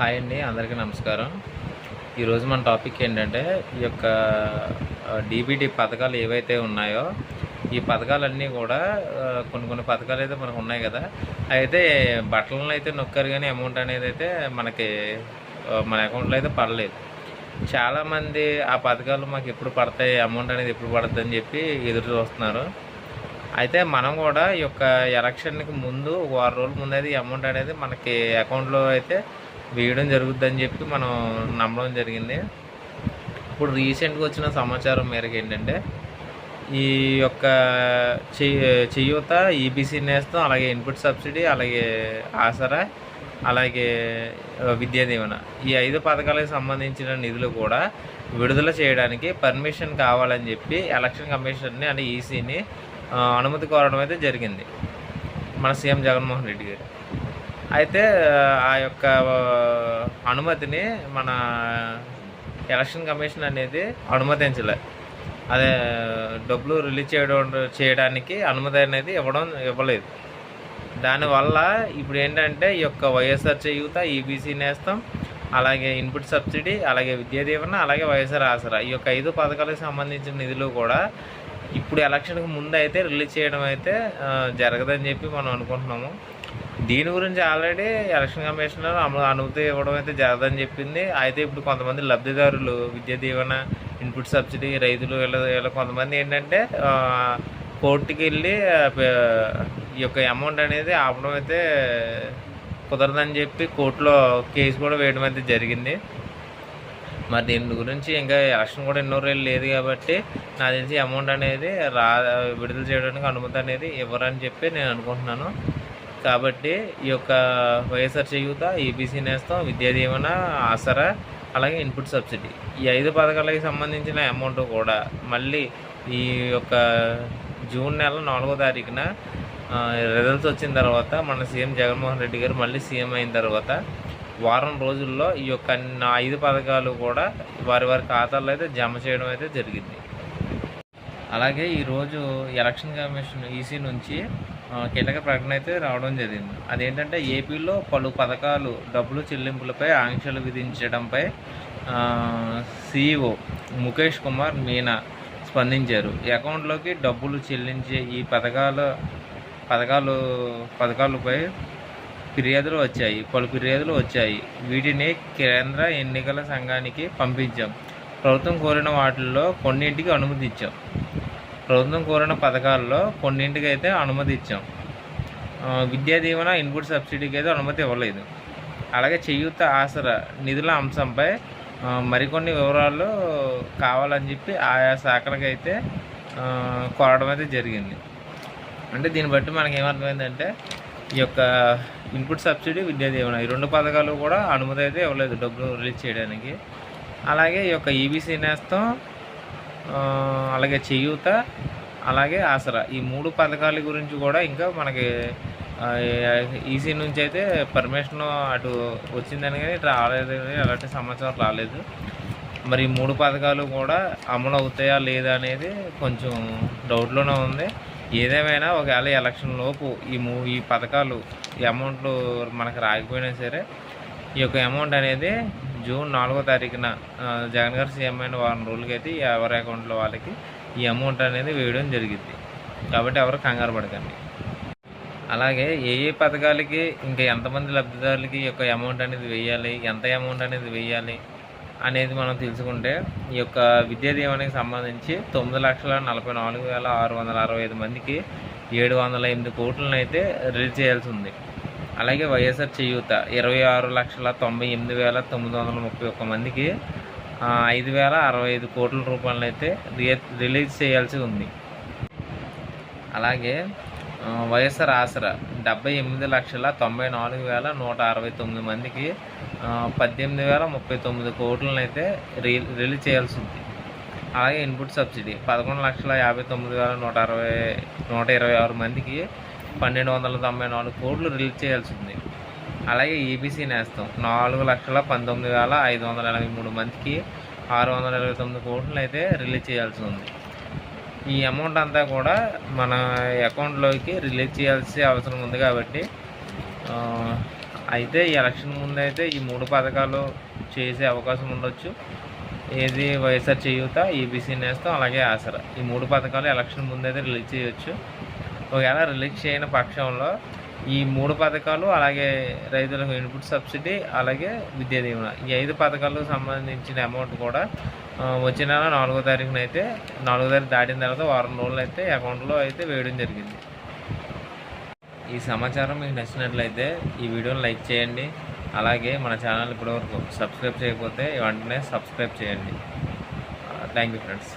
Hi అండి, అందరికీ నమస్కారం. ఈరోజు మన టాపిక్ ఏంటంటే ఈ యొక్క డీబీటీ పథకాలు ఏవైతే ఉన్నాయో ఈ పథకాలన్నీ కూడా కొన్ని పథకాలు అయితే మనకు ఉన్నాయి కదా. అయితే బట్టలను అయితే నొక్కారు కానీ అమౌంట్ అనేది అయితే మనకి మన అకౌంట్లో అయితే పడలేదు. చాలామంది ఆ పథకాలు మాకు ఎప్పుడు పడతాయి, అమౌంట్ అనేది ఎప్పుడు పడుతుంది అని చెప్పి ఎదురు చూస్తున్నారు. అయితే మనం కూడా ఈ యొక్క ఎలక్షన్కి ముందు వారం రోజుల ముందు అయితే ఈ అమౌంట్ అనేది మనకి అకౌంట్లో అయితే వేయడం జరుగుద్దని చెప్పి మనం నమ్మడం జరిగింది. ఇప్పుడు రీసెంట్గా వచ్చిన సమాచారం మేరకు ఏంటంటే ఈ యొక్క చేయూత, ఈబీసీ నేస్తం, అలాగే ఇన్పుట్ సబ్సిడీ, అలాగే ఆసరా, అలాగే విద్యా దీవెన, ఈ 5 పథకాలకు సంబంధించిన నిధులు కూడా విడుదల చేయడానికి పర్మిషన్ కావాలని చెప్పి ఎలక్షన్ కమిషన్ని అంటే ఈసీని అనుమతి కోరడం అయితే జరిగింది మన సీఎం జగన్మోహన్ రెడ్డి గారు. అయితే ఆ యొక్క అనుమతిని మన ఎలక్షన్ కమిషన్ అనేది అనుమతించలే. అదే డబ్బులు రిలీజ్ చేయడానికి అనుమతి అనేది ఇవ్వలేదు. దానివల్ల ఇప్పుడు ఏంటంటే ఈ యొక్క వైఎస్ఆర్ చేయూత, ఈబీసీ నేస్తం, అలాగే ఇన్పుట్ సబ్సిడీ, అలాగే విద్యా దీవెన, అలాగే వైఎస్ఆర్ ఆసరా, ఈ యొక్క 5 పథకాలకు సంబంధించిన నిధులు కూడా ఇప్పుడు ఎలక్షన్కి ముందు అయితే రిలీజ్ చేయడం అయితే జరగదని చెప్పి మనం అనుకుంటున్నాము. దీని గురించి ఆల్రెడీ ఎలక్షన్ కమిషనర్ అనుమతి ఇవ్వడం అయితే జరగదని చెప్పింది. అయితే ఇప్పుడు కొంతమంది లబ్ధిదారులు విద్యా దీవెన, ఇన్పుట్ సబ్సిడీ, రైతులు వీళ్ళ కొంతమంది ఏంటంటే కోర్టుకి వెళ్ళి ఈ యొక్క అమౌంట్ అనేది ఆపడం అయితే కుదరదని చెప్పి కోర్టులో కేసు కూడా వేయడం అయితే జరిగింది. మరి దీని గురించి ఇంకా ఎలక్షన్ కూడా ఎన్నో రోజులు లేదు కాబట్టి నాకు తెలిసి అమౌంట్ అనేది విడుదల చేయడానికి అనుమతి అనేది ఇవ్వరని చెప్పి నేను అనుకుంటున్నాను. కాబట్టి ఈ యొక్క వైఎస్ఆర్ చేయూత, ఈబీసీ నేస్తం, విద్యా దీవెన, ఆసరా, అలాగే ఇన్పుట్ సబ్సిడీ, ఈ 5 పథకాలకి సంబంధించిన అమౌంట్ కూడా మళ్ళీ ఈ యొక్క జూన్ నెల 4వ తారీఖున రిజల్ట్స్ వచ్చిన తర్వాత మన సీఎం జగన్మోహన్ రెడ్డి గారు మళ్ళీ సీఎం అయిన తర్వాత వారం రోజుల్లో ఈ యొక్క 5 పథకాలు కూడా వారి ఖాతాల్లో అయితే జమ చేయడం అయితే జరిగింది. అలాగే ఈరోజు ఎలక్షన్ కమిషన్ ఈసీ నుంచి కీలక ప్రకటన అయితే రావడం జరిగింది. అదేంటంటే ఏపీలో పలు పథకాలు డబ్బులు చెల్లింపులపై ఆంక్షలు విధించడంపై సిఇఓ ముఖేష్ కుమార్ మీనా స్పందించారు. అకౌంట్లోకి డబ్బులు చెల్లించే ఈ పథకాలపై పలు ఫిర్యాదులు వచ్చాయి. వీటిని కేంద్ర ఎన్నికల సంఘానికి పంపించాం. ప్రభుత్వం కోరిన వాటిల్లో కొన్నింటికి అనుమతి ఇచ్చాం. ప్రభుత్వం కోరిన పథకాల్లో కొన్నింటికి అయితే అనుమతి ఇచ్చాం. విద్యా దీవెన, ఇన్పుట్ సబ్సిడీకి అయితే అనుమతి ఇవ్వలేదు. అలాగే చేయూత, ఆసరా నిధుల అంశంపై మరికొన్ని వివరాలు కావాలని చెప్పి ఆయా శాఖలకైతే కోరడం అయితే జరిగింది. అంటే దీన్ని బట్టి మనకి ఏమర్థమైందంటే ఈ యొక్క ఇన్పుట్ సబ్సిడీ, విద్యా దీవెన, ఈ 2 పథకాలు కూడా అనుమతి అయితే ఇవ్వలేదు డబ్బులు రిలీజ్ చేయడానికి. అలాగే ఈ యొక్క ఈబీసీ నేస్తం, అలాగే చేయూత, అలాగే ఆసరా, ఈ 3 పథకాల గురించి కూడా ఇంకా మనకి ఈసీ నుంచి అయితే పర్మిషన్ అటు వచ్చిందని కానీ రాలేదు, అలాంటి సమాచారం రాలేదు. మరి ఈ 3 పథకాలు కూడా అమలు అవుతాయా లేదా అనేది కొంచెం డౌట్లోనే ఉంది. ఏదేమైనా ఒకవేళ ఎలక్షన్ లోపు ఈ పథకాలు, ఈ అమౌంట్లు మనకు రాకపోయినా సరే ఈ యొక్క అమౌంట్ అనేది జూన్ 4వ తారీఖున జగన్ గారు సీఎం అయిన వారం రోజులకైతే ఎవరి అకౌంట్లో వాళ్ళకి ఈ అమౌంట్ అనేది వేయడం జరిగింది. కాబట్టి ఎవరు కంగారు పడకండి. అలాగే ఏ పథకాలకి ఇంకా ఎంతమంది లబ్ధిదారులకి ఈ యొక్క అమౌంట్ అనేది వేయాలి, ఎంత అమౌంట్ అనేది వేయాలి అనేది మనం తెలుసుకుంటే ఈ యొక్క విద్యా దీవెనకి సంబంధించి 9,44,665 మందికి 708 కోట్లను అయితే రిలీజ్ చేయాల్సి ఉంది. అలాగే వైఎస్ఆర్ చేయూత 26,98,931 మందికి 5,065 కోట్ల రూపాయలను అయితే రిలీజ్ చేయాల్సి ఉంది. అలాగే వైఎస్ఆర్ ఆసరా 78,94,169 మందికి 18,039 కోట్లను అయితే రిలీజ్ చేయాల్సి ఉంది. అలాగే ఇన్పుట్ సబ్సిడీ 11,59,126 మందికి 1,294 కోట్లు రిలీజ్ చేయాల్సి ఉంది. అలాగే ఈబీసీ నేస్తం 4,19,583 మందికి 629 కోట్లను అయితే రిలీజ్ చేయాల్సి ఉంది. ఈ అమౌంట్ అంతా కూడా మన అకౌంట్లోకి రిలీజ్ చేయాల్సిన అవసరం ఉంది. కాబట్టి అయితే ఈ ఎలక్షన్ ముందు అయితే ఈ 3 పథకాలు చేసే అవకాశం ఉండొచ్చు. ఏది వైఎస్ఆర్ చేయూత, ఈబీసీ నేస్తం, అలాగే ఆసరా. ఈ 3 పథకాలు ఎలక్షన్ ముందైతే రిలీజ్ చేయొచ్చు. ఒకవేళ రిలీజ్ చేయని పక్షంలో ఈ 3 పథకాలు, అలాగే రైతులకు ఇన్పుట్ సబ్సిడీ, అలాగే విద్యా దీవెన, ఈ 5 పథకాలకు సంబంధించిన అమౌంట్ కూడా వచ్చే నెల 4వ తారీఖున అయితే 4వ తారీఖు దాటిన తర్వాత వారం రోజులు అయితే అకౌంట్లో అయితే వేయడం జరిగింది. ఈ సమాచారం మీకు నచ్చినట్లయితే ఈ వీడియోని లైక్ చేయండి. అలాగే మన ఛానల్ ఇప్పటివరకు సబ్స్క్రైబ్ చేయకపోతే వెంటనే సబ్స్క్రైబ్ చేయండి. Thank you friends.